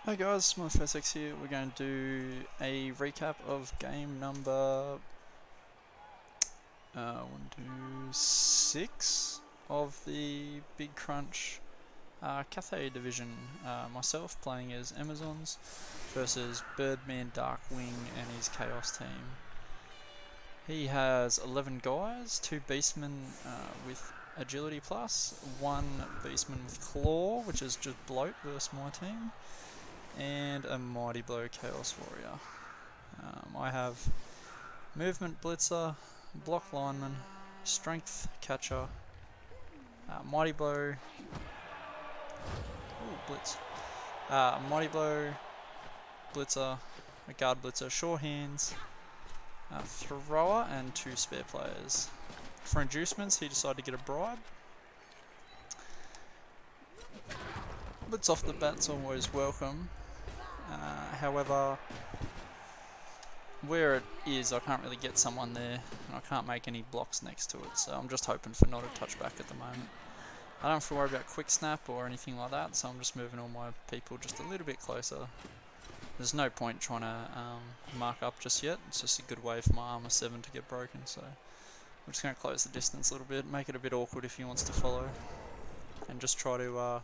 Hi guys, SmileyFaceX here. We're going to do a recap of game number 6 of the Big Crunch Cathay division. Myself playing as Amazons versus Birdman Darkwing and his Chaos team. He has 11 guys, 2 Beastmen with Agility Plus, 1 Beastman with Claw, which is just Bloat versus my team, and a Mighty Blow Chaos Warrior. I have Movement Blitzer, Block Lineman, Strength Catcher, Mighty Blow, Blitz, Mighty Blow, Blitzer, a Guard Blitzer, Sure Hands, Thrower, and 2 spare players. For inducements, he decided to get a bribe. Blitz off the bat's always welcome. However, where it is, I can't really get someone there, and I can't make any blocks next to it, so I'm just hoping for not a touchback at the moment. I don't have to worry about quick snap or anything like that, so I'm just moving all my people just a little bit closer. There's no point trying to mark up just yet. It's just a good way for my armor 7 to get broken, so I'm just going to close the distance a little bit, make it a bit awkward if he wants to follow, and just try to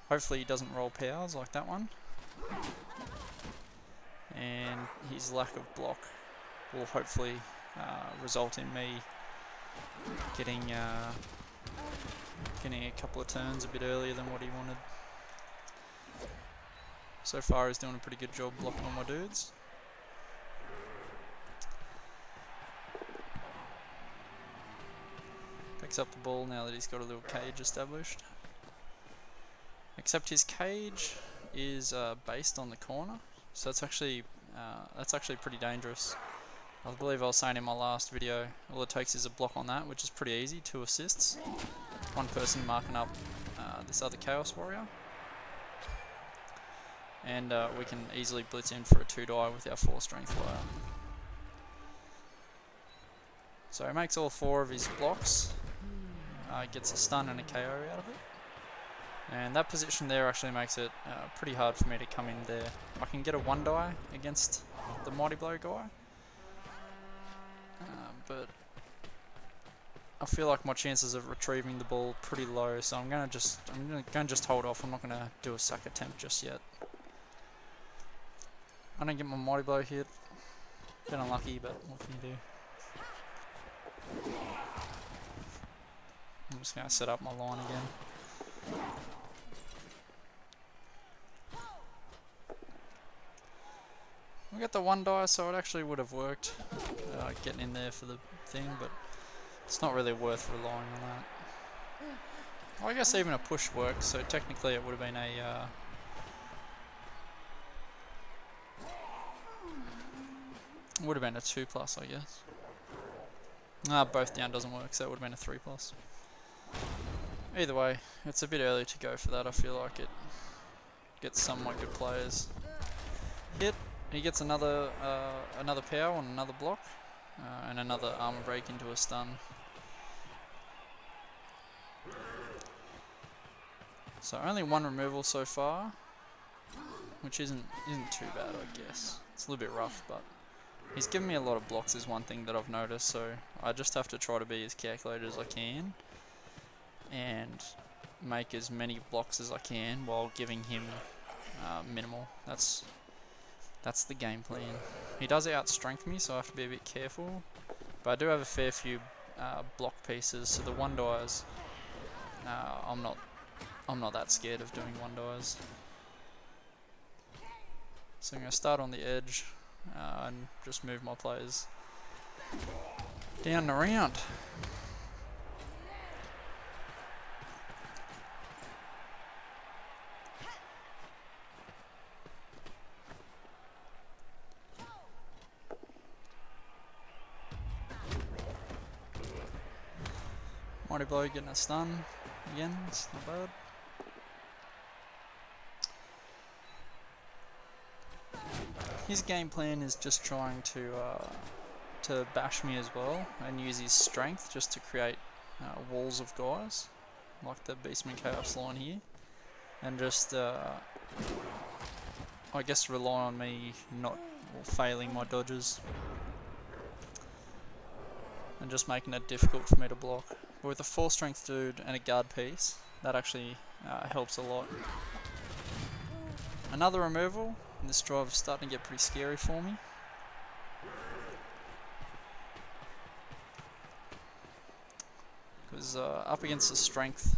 hopefully he doesn't roll powers like that one. And his lack of block will hopefully result in me getting a couple of turns a bit earlier than what he wanted. So far he's doing a pretty good job blocking all my dudes. Picks up the ball now that he's got a little cage established. Except his cage is based on the corner, so that's actually pretty dangerous. I believe I was saying in my last video, all it takes is a block on that, which is pretty easy, 2 assists. One person marking up this other Chaos Warrior. And we can easily blitz in for a 2-die with our 4 strength player. So he makes all 4 of his blocks, gets a stun and a KO out of it. And that position there actually makes it pretty hard for me to come in there. I can get a 1-die against the Mighty Blow guy, but I feel like my chances of retrieving the ball are pretty low, so I'm gonna just hold off. I'm not gonna do a sack attempt just yet. I don't get my Mighty Blow hit. Bit unlucky, but what can you do? I'm just gonna set up my line again. We got the 1-die, so it actually would have worked getting in there for the thing, but it's not really worth relying on that. Well, I guess even a push works, so technically it would have been a would have been a 2+, I guess. Both down doesn't work, so it would have been a 3+. Either way, it's a bit early to go for that. I feel like it gets somewhat good players. Hit. He gets another power on another block, and another armor break into a stun. So only 1 removal so far, which isn't too bad, I guess. It's a little bit rough, but he's given me a lot of blocks is one thing that I've noticed, so I just have to try to be as calculated as I can and make as many blocks as I can while giving him minimal. That's the game plan. He does out-strength me, so I have to be a bit careful. But I do have a fair few block pieces, so the 1-dies, I'm not that scared of doing 1-dies. So I'm going to start on the edge and just move my players down and around. Mighty Blow getting a stun again, it's not bad. His game plan is just trying to bash me as well and use his strength just to create walls of guys, like the Beastman Chaos line here, and just I guess, rely on me not or failing my dodges and just making it difficult for me to block. But with a 4 strength dude and a guard piece, that actually helps a lot. Another removal, and this drive is starting to get pretty scary for me. Because up against the strength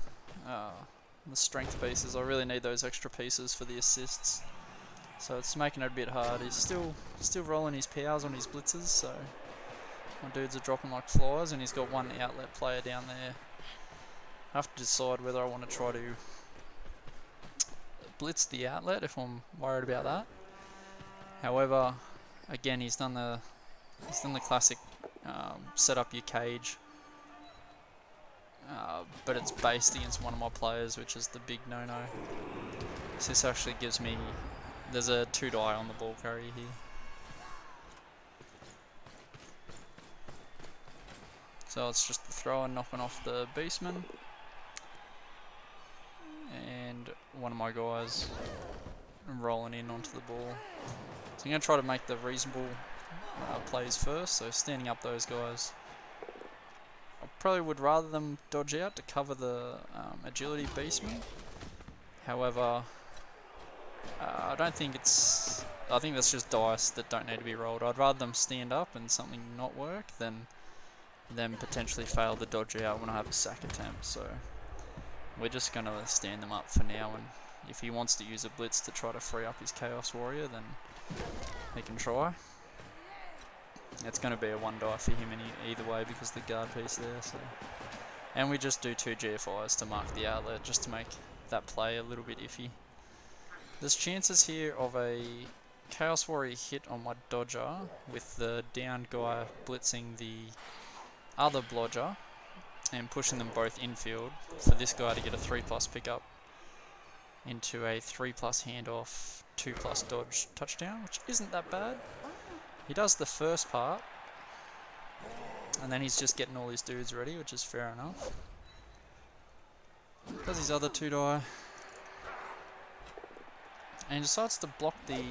pieces, I really need those extra pieces for the assists. So it's making it a bit hard. He's still rolling his powers on his blitzes, so my dudes are dropping like flies, and he's got one outlet player down there. I have to decide whether I want to try to blitz the outlet if I'm worried about that. However, again, he's done the classic set up your cage, but it's based against one of my players, which is the big no-no. So this actually gives me, there's a 2 die on the ball carrier here. So it's just the thrower knocking off the beastman, and one of my guys rolling in onto the ball. So I'm going to try to make the reasonable plays first, so standing up those guys. I probably would rather them dodge out to cover the agility beastman. However, I don't think it's... I think that's just dice that don't need to be rolled. I'd rather them stand up and something not work than them potentially fail the dodge out when I have a sack attempt. So we're just going to stand them up for now, and if he wants to use a blitz to try to free up his Chaos Warrior, then he can try. It's going to be a 1 die for him either way because of the guard piece there. So, and we just do 2 GFIs to mark the outlet just to make that play a little bit iffy. There's chances here of a Chaos Warrior hit on my dodger with the downed guy blitzing the other blodger and pushing them both infield for this guy to get a 3+ pickup into a 3+ handoff, 2+ dodge touchdown, which isn't that bad. He does the first part, and then he's just getting all his dudes ready, which is fair enough. Does his other 2 die, and he decides to block the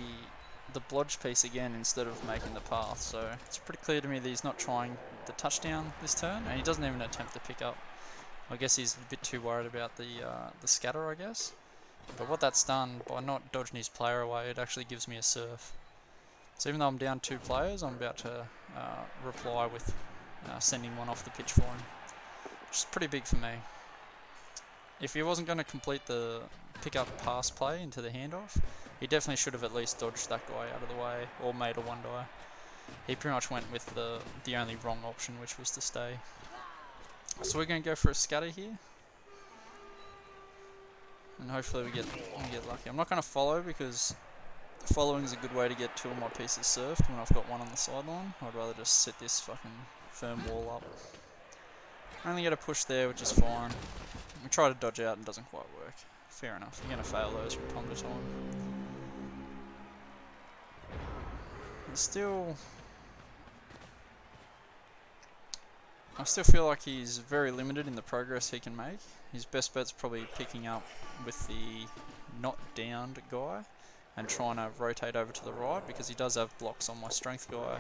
blodge piece again instead of making the path. So it's pretty clear to me that he's not trying the touchdown this turn, and he doesn't even attempt to pick up. I guess he's a bit too worried about the scatter, I guess. But what that's done, by not dodging his player away, it actually gives me a surf. So even though I'm down 2 players, I'm about to reply with sending one off the pitch for him, which is pretty big for me. If he wasn't going to complete the pick-up pass play into the handoff, he definitely should have at least dodged that guy out of the way or made a 1 die. He pretty much went with the only wrong option, which was to stay. So we're going to go for a scatter here, and hopefully we get lucky. I'm not going to follow because following is a good way to get 2 of my pieces surfed when I've got 1 on the sideline. I'd rather just set this fucking firm wall up. I only get a push there, which is fine. We try to dodge out and it doesn't quite work. Fair enough, you're going to fail those from time to time. I still feel like he's very limited in the progress he can make. His best bet's probably picking up with the not downed guy and trying to rotate over to the right, because he does have blocks on my strength guy,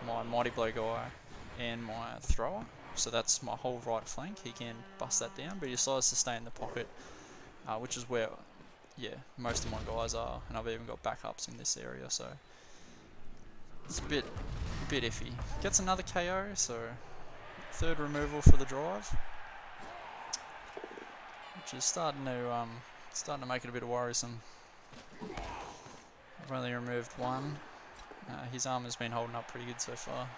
my mighty blow guy, and my thrower. So that's my whole right flank. He can bust that down, but he decides to stay in the pocket, which is where, yeah, most of my guys are, and I've even got backups in this area, so it's a bit iffy. Gets another KO, so 3rd removal for the drive, which is starting to make it a bit worrisome. I've only removed 1. His armor's been holding up pretty good so far.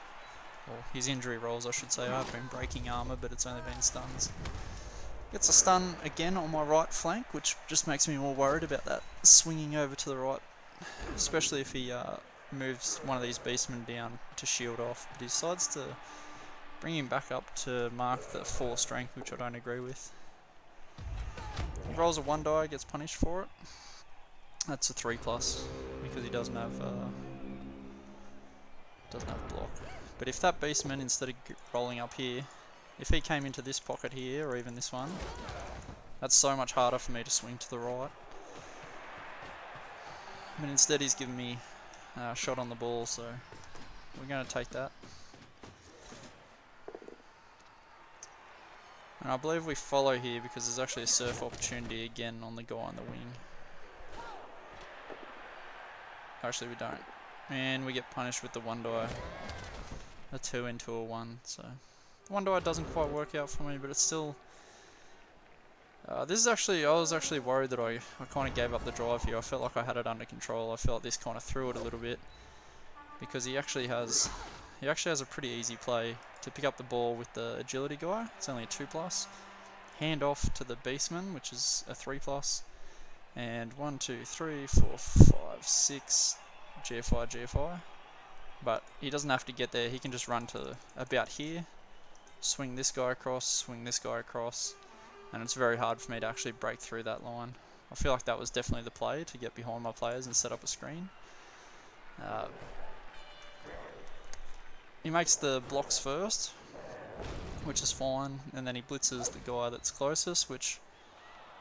Well, his injury rolls, I should say. I've been breaking armor, but it's only been stuns. Gets a stun again on my right flank, which just makes me more worried about that swinging over to the right, especially if he moves one of these beastmen down to shield off. But he decides to bring him back up to mark the 4 strength, which I don't agree with. He rolls a 1 die, gets punished for it. That's a 3+, because he doesn't have block. But if that beastman, instead of rolling up here, if he came into this pocket here, or even this one, that's so much harder for me to swing to the right. But instead he's given me a shot on the ball, so we're going to take that. And I believe we follow here because there's actually a surf opportunity again on the guy on the wing. Actually we don't. And we get punished with the one die. A 2 into a 1, so the one die doesn't quite work out for me, but it's still... this is actually, I was actually worried that I kind of gave up the drive here. I felt like I had it under control. I felt this kind of threw it a little bit because he actually has a pretty easy play to pick up the ball with the agility guy. It's only a 2+. Hand off to the beastman, which is a 3+. And 1, 2, 3, 4, 5, 6 GFI, GFI. But he doesn't have to get there. He can just run to about here, swing this guy across, and it's very hard for me to actually break through that line. I feel like that was definitely the play, to get behind my players and set up a screen. He makes the blocks first, which is fine, and then he blitzes the guy that's closest, which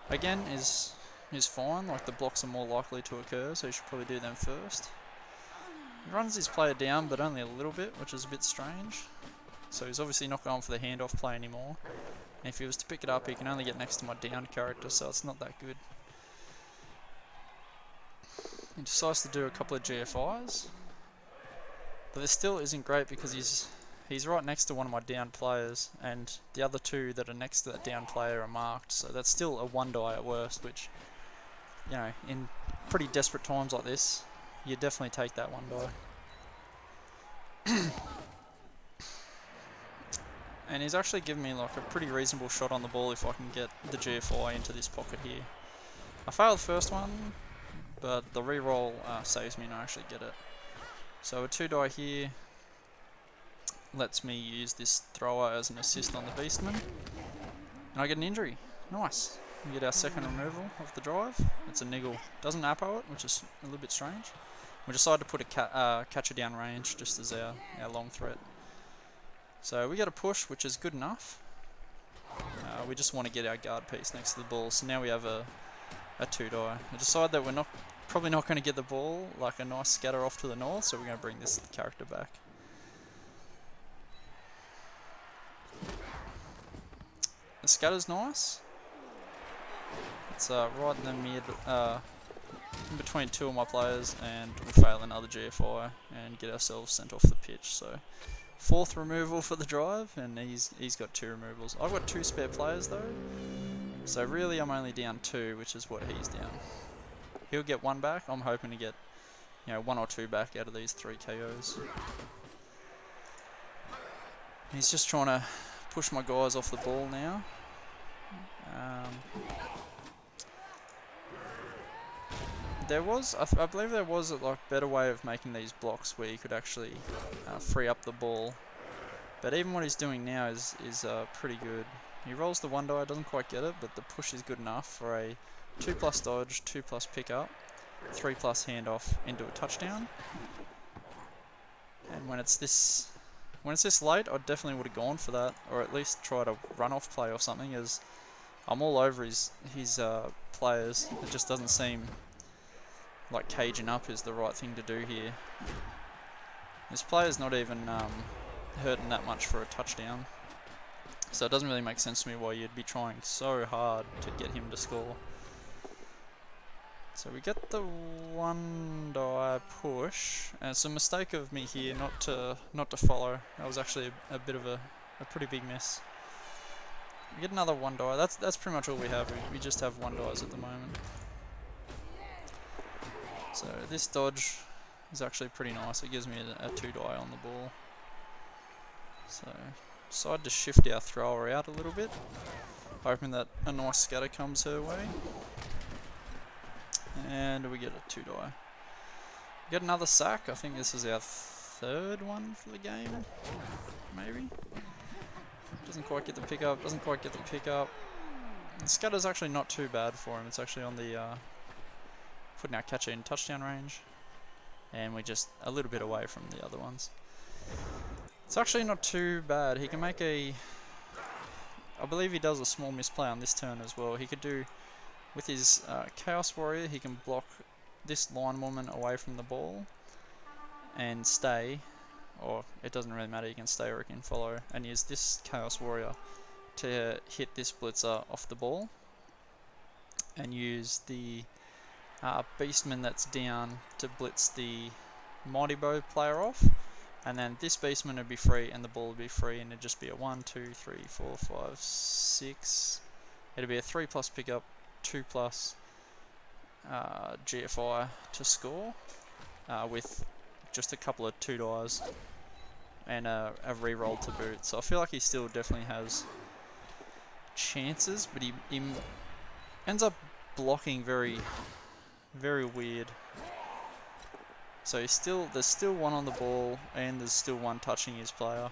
again is fine. Like, the blocks are more likely to occur, so you should probably do them first. He runs his player down, but only a little bit, which is a bit strange. So he's obviously not going for the handoff play anymore. And if he was to pick it up, he can only get next to my down character, so it's not that good. He decides to do a couple of GFIs, but this still isn't great because he's right next to one of my down players, and the other two that are next to that down player are marked, so that's still a 1 die at worst, which, you know, in pretty desperate times like this, you definitely take that 1 die. And he's actually given me like a pretty reasonable shot on the ball if I can get the GFI into this pocket here. I failed the first one, but the reroll saves me and I actually get it. So a 2 die here lets me use this thrower as an assist on the beastman, and I get an injury. Nice. We get our second removal of the drive. It's a niggle. Doesn't Apo it, which is a little bit strange. We decided to put a catcher down range just as our long threat. So we get a push, which is good enough. We just want to get our guard piece next to the ball, so now we have a 2 die. I decide that we're probably not going to get the ball, like a nice scatter off to the north, so we're going to bring this character back. The scatter's nice. It's right in the mid, in between 2 of my players, and we fail another GFI and get ourselves sent off the pitch. So 4th removal for the drive, and he's got 2 removals. I've got 2 spare players though, so really I'm only down 2, which is what he's down. He'll get 1 back. I'm hoping to get, you know, 1 or 2 back out of these 3 KOs. He's just trying to push my guys off the ball now. I believe there was a better way of making these blocks where you could actually free up the ball. But even what he's doing now is pretty good. He rolls the 1 die, doesn't quite get it, but the push is good enough for a 2+ dodge, 2+ pickup, 3+ handoff into a touchdown. And when it's this late, I definitely would have gone for that, or at least try to run off play or something, as I'm all over his players. It just doesn't seem like caging up is the right thing to do here. This player's not even hurting that much for a touchdown, so it doesn't really make sense to me why you'd be trying so hard to get him to score. So we get the 1 die push, and it's a mistake of me here not to follow. That was actually a bit of a pretty big miss. We get another 1 die. That's pretty much all we have. We just have 1 dies at the moment. So this dodge is actually pretty nice. It gives me a 2 die on the ball. So decide to shift our thrower out a little bit, hoping that a nice scatter comes her way. And we get a 2 die. We get another sack. I think this is our 3rd one for the game, maybe. Doesn't quite get the pickup. The scatter's actually not too bad for him. It's actually on the putting our catcher in touchdown range, and we're just a little bit away from the other ones. It's actually not too bad. He can make I believe he does a small misplay on this turn as well. He could do, with his Chaos Warrior, he can block this linewoman away from the ball and stay, or it doesn't really matter, you can stay or you can follow, and use this Chaos Warrior to hit this blitzer off the ball, and use the Beastman that's down to blitz the Mighty Bow player off, and then this Beastman would be free and the ball would be free, and it'd just be a 1, 2, 3, 4, 5, 6. It'd be a 3+ pickup, 2+ GFI to score with just a couple of 2 dies and a reroll to boot. So I feel like he still definitely has chances, but he ends up blocking very weird. So there's still one on the ball and there's still one touching his player.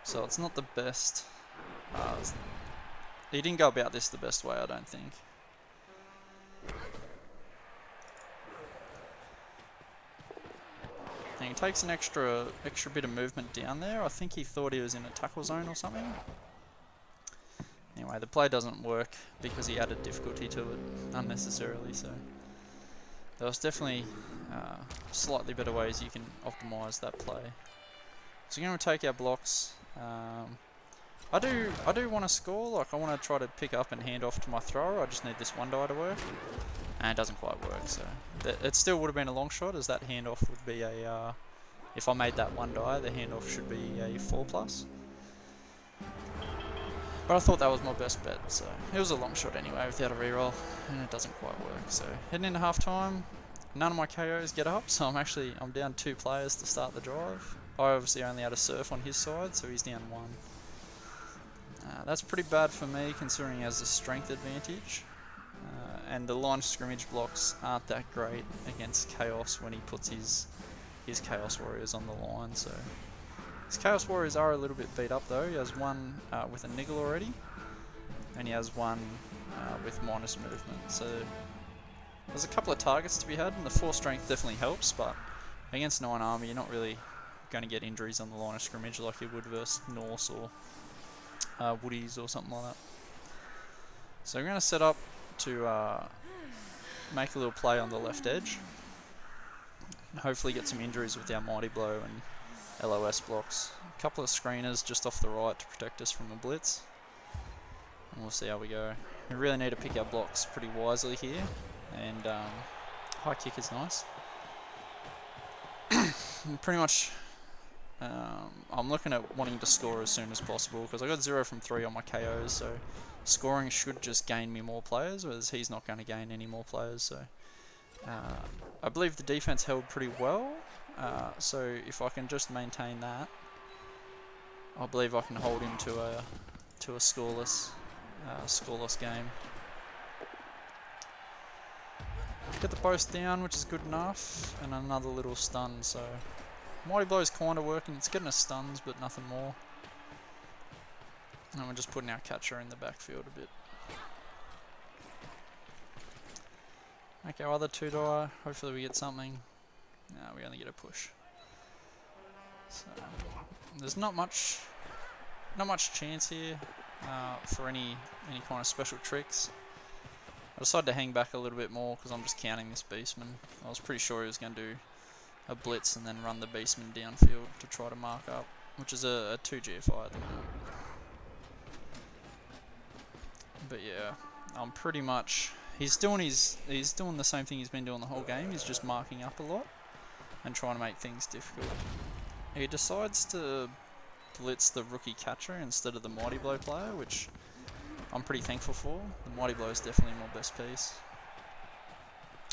So it's not the best. He didn't go about this the best way, I don't think. And he takes an extra bit of movement down there. I think he thought he was in a tackle zone or something. Anyway, the play doesn't work because he added difficulty to it unnecessarily. So there was definitely slightly better ways you can optimize that play. So we're going to take our blocks. I do want to score. Like, I want to try to pick up and hand off to my thrower. I just need this 1 die to work, and it doesn't quite work. So it still would have been a long shot, as that handoff would be a. If I made that 1 die, the handoff should be a 4+. But I thought that was my best bet, so it was a long shot anyway without a reroll, and it doesn't quite work. So heading into half time, none of my KOs get up, so I'm down 2 players to start the drive. I obviously only had a surf on his side, so he's down 1. That's pretty bad for me considering he has a strength advantage, and the line of scrimmage blocks aren't that great against Chaos when he puts his Chaos Warriors on the line. So his Chaos Warriors are a little bit beat up though. He has one with a niggle already, and he has one with minus movement. So there's a couple of targets to be had, and the 4 strength definitely helps, but against 9 armor you're not really going to get injuries on the line of scrimmage like you would versus Norse or Woodies or something like that. So we're going to set up to make a little play on the left edge, and hopefully get some injuries with our Mighty Blow and LOS blocks. A couple of screeners just off the right to protect us from a blitz, and we'll see how we go. We really need to pick our blocks pretty wisely here, and high kick is nice. Pretty much I'm looking at wanting to score as soon as possible because I got 0 from 3 on my KOs, so scoring should just gain me more players, whereas he's not going to gain any more players. So I believe the defense held pretty well, so if I can just maintain that, I believe I can hold him to a scoreless game. Get the post down, which is good enough, and another little stun. So Mighty Blow is kind of working. It's getting us stuns, but nothing more. And we're just putting our catcher in the backfield a bit. Make our other 2 die. Hopefully we get something. No, we only get a push. So there's not much chance here for any kind of special tricks. I decided to hang back a little bit more because I'm just counting this Beastman. I was pretty sure he was going to do a blitz and then run the Beastman downfield to try to mark up, which is a 2 GFI at the moment. But yeah, I'm pretty much... He's doing the same thing he's been doing the whole game. He's just marking up a lot and trying to make things difficult. He decides to blitz the rookie catcher instead of the Mighty Blow player, which I'm pretty thankful for. The Mighty Blow is definitely my best piece.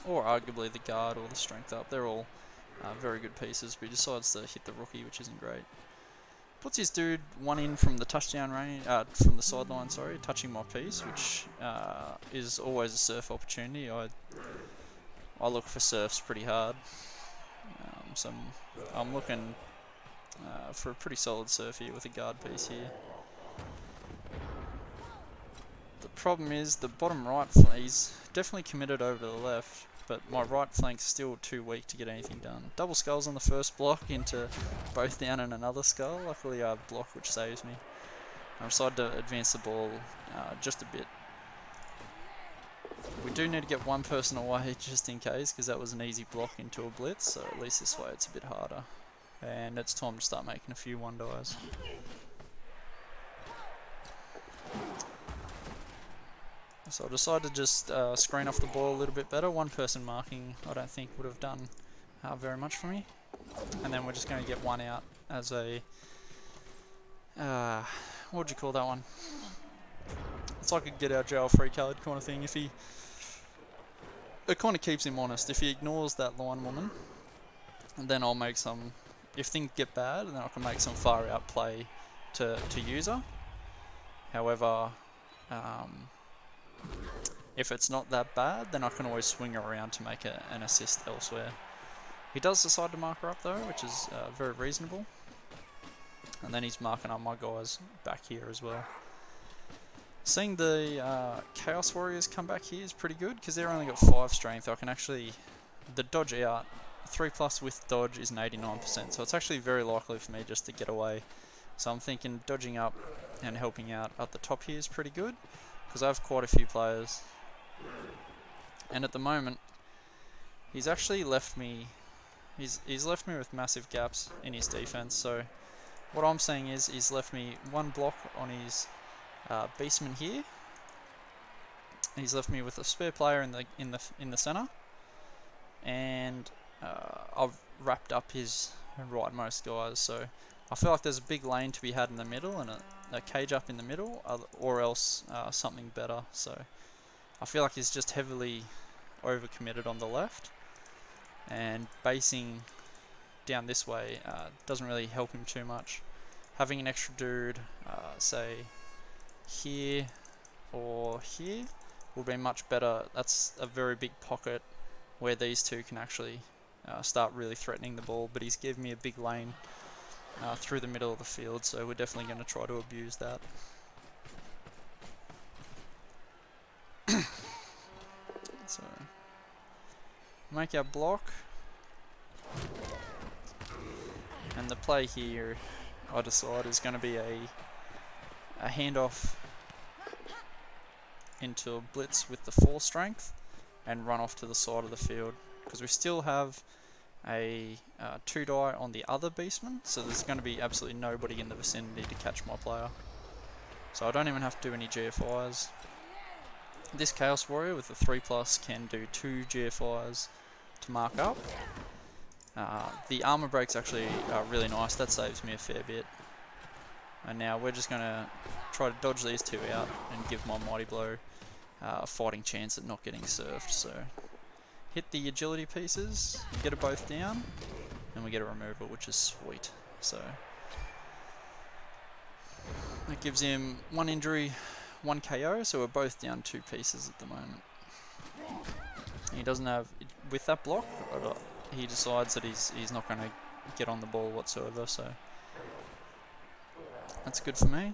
Or arguably the guard or the strength up. They're all very good pieces, but he decides to hit the rookie, which isn't great. Puts his dude 1 in from the touchdown range, from the sideline, sorry, touching my piece, which is always a surf opportunity. I look for surfs pretty hard, so I'm looking for a pretty solid surf here with a guard piece here. The problem is the bottom right flank, he's definitely committed over to the left, but my right flank's still too weak to get anything done. Double skulls on the first block into both down and another skull. Luckily I have block which saves me. I decided to advance the ball just a bit. We do need to get one person away just in case, because that was an easy block into a blitz, so at least this way it's a bit harder. And it's time to start making a few one-dies. So I decided to just screen off the ball a little bit better. One person marking I don't think would have done very much for me. And then we're just going to get one out as a... what would you call that one? It's like a get out jail free card kind of thing. If he... It kind of keeps him honest. If he ignores that line woman, then I'll make some... If things get bad, then I can make some far out play to use her. However, if it's not that bad, then I can always swing her around to make an assist elsewhere. He does decide to mark her up though, which is very reasonable. And then he's marking up my guys back here as well. Seeing the Chaos Warriors come back here is pretty good, because they're only got 5 strength. I can actually... The dodge out, 3+ with dodge is an 89%, so it's actually very likely for me just to get away. So I'm thinking dodging up and helping out at the top here is pretty good, because I have quite a few players. And at the moment, he's actually left me... He's left me with massive gaps in his defense, so what I'm saying is he's left me one block on his Beastman here. He's left me with a spare player in the center, and I've wrapped up his rightmost guys. So I feel like there's a big lane to be had in the middle and a cage up in the middle, or else something better. So I feel like he's just heavily overcommitted on the left, and basing down this way doesn't really help him too much. Having an extra dude, say here or here, will be much better. That's a very big pocket where these two can actually start really threatening the ball, but he's given me a big lane through the middle of the field, so we're definitely going to try to abuse that. So make our block, and the play here I decide is going to be a handoff into a blitz with the 4 strength and run off to the side of the field, because we still have a 2 die on the other Beastman, so there's going to be absolutely nobody in the vicinity to catch my player. So I don't even have to do any GFIs. This Chaos Warrior with the 3+ can do 2 GFIs to mark up. The armor break's actually really nice, that saves me a fair bit. And now we're just going to try to dodge these 2 out and give my Mighty Blow a fighting chance at not getting surfed. So hit the agility pieces, get it both down, and we get a removal, which is sweet. So that gives him 1 injury, 1 KO, so we're both down 2 pieces at the moment. He doesn't have, with that block, he decides that he's not going to get on the ball whatsoever, so that's good for me.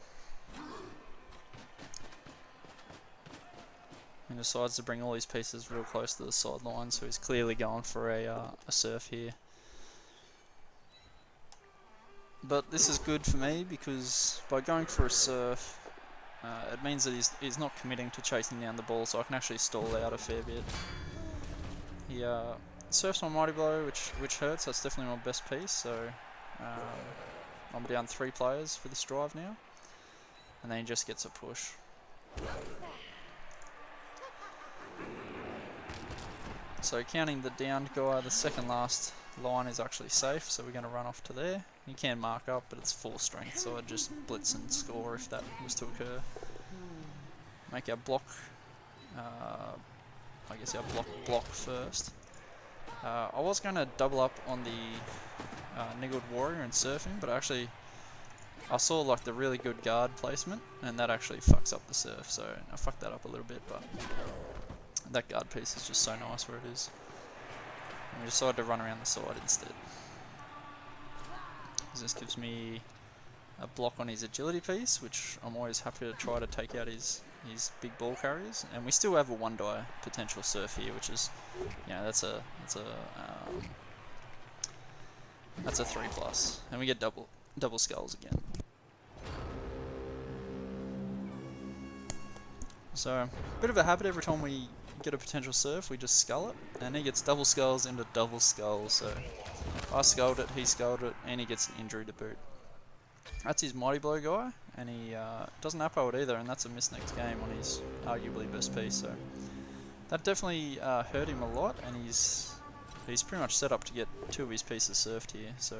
He decides to bring all these pieces real close to the sideline, so he's clearly going for a surf here. But this is good for me, because by going for a surf, it means that he's not committing to chasing down the ball, so I can actually stall out a fair bit. He surfs my Mighty Blow, which hurts. That's definitely my best piece, so I'm down 3 players for this drive now, and then he just gets a push. So counting the downed guy, the second last line is actually safe, so we're going to run off to there. You can mark up, but it's 4 strength, so I'd just blitz and score if that was to occur. Make our block, I guess our block first. I was going to double up on the Niggled Warrior and surf him, but actually I saw like the really good guard placement, and that actually fucks up the surf, so I fucked that up a little bit, but that guard piece is just so nice where it is. And we decided to run around the side instead. This gives me a block on his agility piece, which I'm always happy to try to take out his big ball carriers, and we still have a 1 die potential surf here, which is, you know, that's a 3+, and we get double skulls again. So, a bit of a habit every time we get a potential surf, we just skull it, and he gets double skulls into double skulls. So I sculled it, he sculled it, and he gets an injury to boot. That's his Mighty Blow guy, and he doesn't Apo it either, and that's a miss next game on his arguably best piece. So that definitely hurt him a lot, and he's pretty much set up to get 2 of his pieces surfed here. So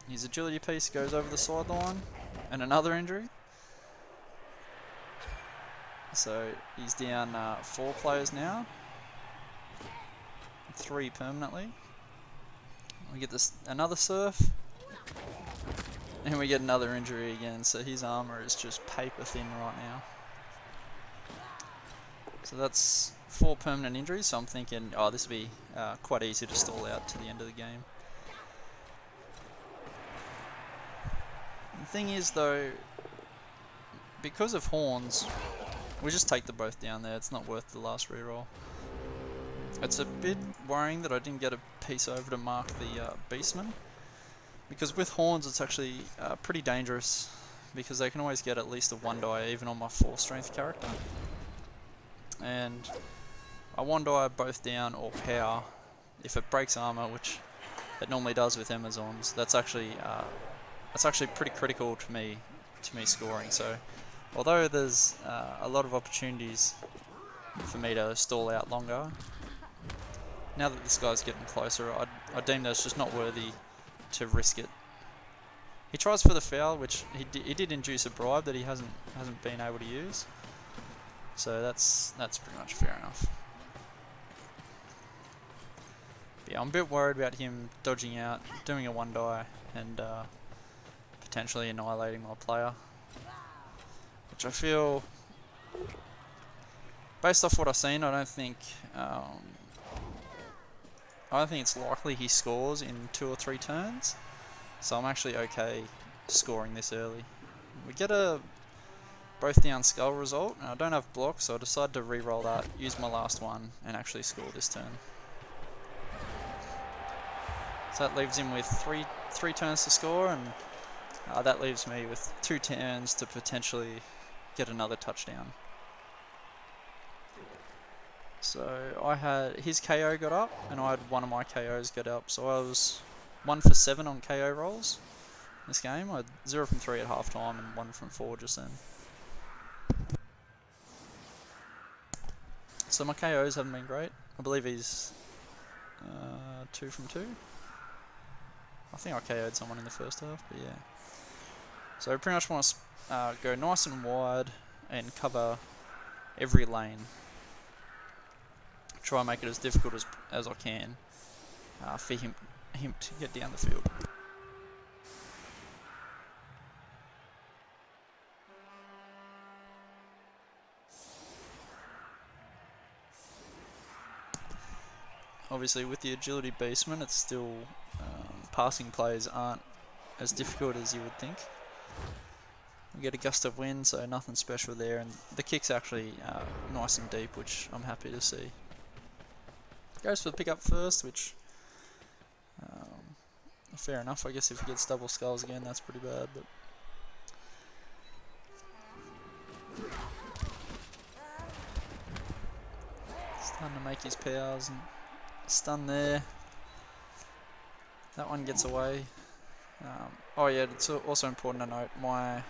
his agility piece goes over the sideline, and another injury. So he's down 4 players now, 3 permanently. We get this another surf, and we get another injury again. So his armor is just paper thin right now. So that's 4 permanent injuries. So I'm thinking, oh, this will be quite easy to stall out to the end of the game. The thing is, though, because of horns, we just take the both down there. It's not worth the last reroll. It's a bit worrying that I didn't get a piece over to mark the Beastman, because with horns it's actually pretty dangerous, because they can always get at least a 1 die even on my 4 strength character. And I 1 die both down or power. If it breaks armor, which it normally does with Amazons, that's actually pretty critical to me scoring. So although there's a lot of opportunities for me to stall out longer, now that this guy's getting closer, I deem that it's just not worthy to risk it. He tries for the foul, which he did induce a bribe that he hasn't been able to use. So that's pretty much fair enough. But yeah, I'm a bit worried about him dodging out, doing a 1 die, and potentially annihilating my player, which I feel, based off what I've seen, I don't think it's likely he scores in 2 or 3 turns, so I'm actually okay scoring this early. We get a both down skull result, and I don't have blocks, so I decided to re-roll that, use my last one, and actually score this turn. So that leaves him with three turns to score, and that leaves me with 2 turns to potentially get another touchdown. So I had his KO got up, and I had one of my KOs get up. So I was 1 for 7 on KO rolls this game. I had 0 from 3 at halftime and 1 from 4 just then. So my KOs haven't been great. I believe he's 2 from 2. I think I KO'd someone in the first half, but yeah. So I pretty much want to go nice and wide and cover every lane. Try and make it as difficult as I can for him to get down the field. Obviously with the agility beastman, it's still passing plays aren't as difficult as you would think. We get a gust of wind, so nothing special there, and the kick's actually nice and deep, which I'm happy to see. Goes for the pickup first, which fair enough. I guess if he gets double skulls again, that's pretty bad. But starting to make his powers and stun there. That one gets away. Oh yeah, it's also important to note my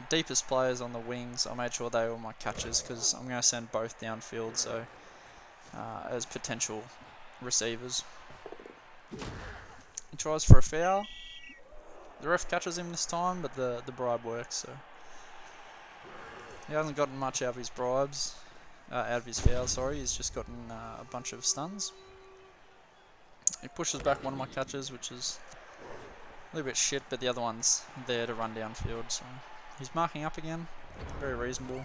deepest players on the wings. I made sure they were my catchers because I'm going to send both downfield, so as potential receivers. He tries for a foul. The ref catches him this time, but the bribe works. So he hasn't gotten much out of his bribes, out of his fouls. Sorry, he's just gotten a bunch of stuns. He pushes back one of my catches, which is a little bit shit, but the other one's there to run downfield. So he's marking up again, very reasonable.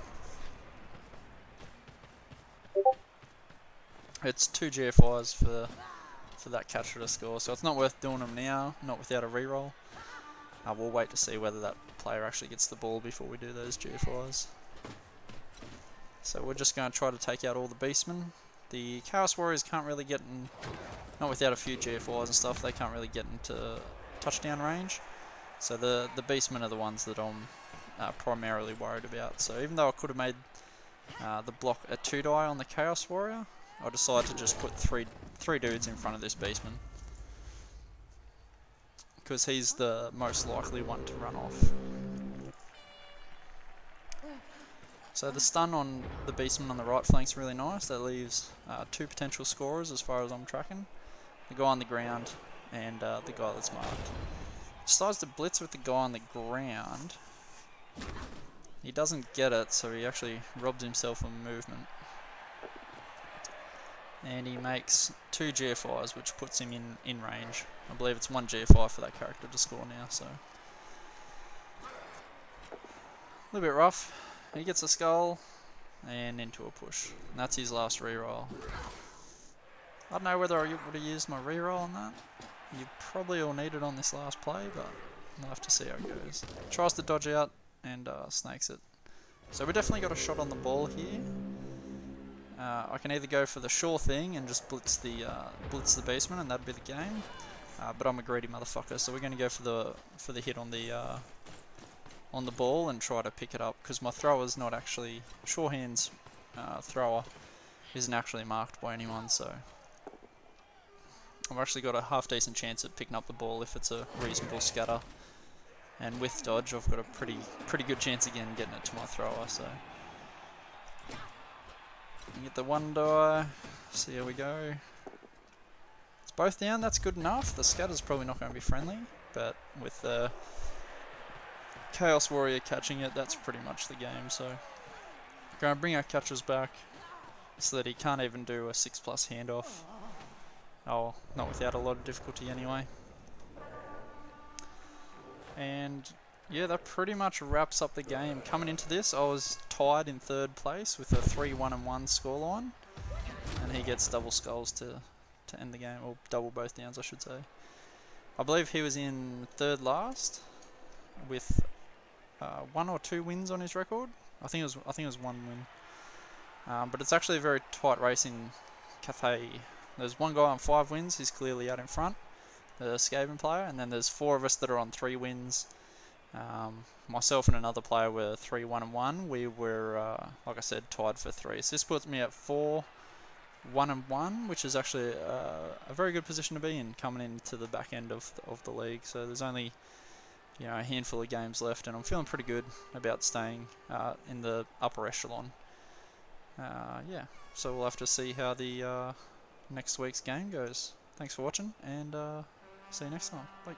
It's 2 GFIs for that catcher to score, so it's not worth doing them now, not without a reroll. We'll wait to see whether that player actually gets the ball before we do those GFIs. So we're just going to try to take out all the beastmen. The Chaos Warriors can't really get in, not without a few GFIs and stuff, they can't really get into touchdown range. So the beastmen are the ones that I'm primarily worried about. So even though I could have made the block a 2-die on the Chaos Warrior, I decided to just put three dudes in front of this Beastman, because he's the most likely one to run off. So the stun on the Beastman on the right flank's really nice. That leaves 2 potential scorers as far as I'm tracking. The guy on the ground and the guy that's marked. Decides to blitz with the guy on the ground. He doesn't get it, so he actually robs himself of movement. And he makes 2 GFIs, which puts him in range. I believe it's 1 GFI for that character to score now, so... A little bit rough. He gets a skull and into a push. And that's his last reroll. I don't know whether I would have used my reroll on that. You probably all need it on this last play, but we'll have to see how it goes. Tries to dodge out and snakes it. So we definitely got a shot on the ball here. I can either go for the sure thing and just blitz the Beastman, and that'd be the game. But I'm a greedy motherfucker, so we're going to go for the hit on the ball and try to pick it up, because my thrower's not actually... Shorehand's thrower isn't actually marked by anyone, so... I've actually got a half-decent chance at picking up the ball if it's a reasonable scatter. And with dodge, I've got a pretty good chance again getting it to my thrower, so... Get the 1 die, see how we go. It's both down, that's good enough. The scatter's probably not going to be friendly, but with the Chaos Warrior catching it, that's pretty much the game, so... Going to bring our catchers back so that he can't even do a 6+ handoff. Oh, not without a lot of difficulty anyway. And yeah, that pretty much wraps up the game. Coming into this, I was tied in 3rd place with a 3-1-1 scoreline, and he gets double skulls to end the game, or double both downs I should say. I believe he was in 3rd last with 1 or 2 wins on his record. I think it was 1 win. But it's actually a very tight race in Cathay. There's one guy on 5 wins, he's clearly out in front, the Skaven player, and then there's 4 of us that are on 3 wins. Myself and another player were 3-1-1. We were, like I said, tied for 3. So this puts me at 4-1-1, which is actually a very good position to be in coming into the back end of the league. So there's only a handful of games left, and I'm feeling pretty good about staying in the upper echelon. Yeah, so we'll have to see how the next week's game goes. Thanks for watching, and see you next time. Bye.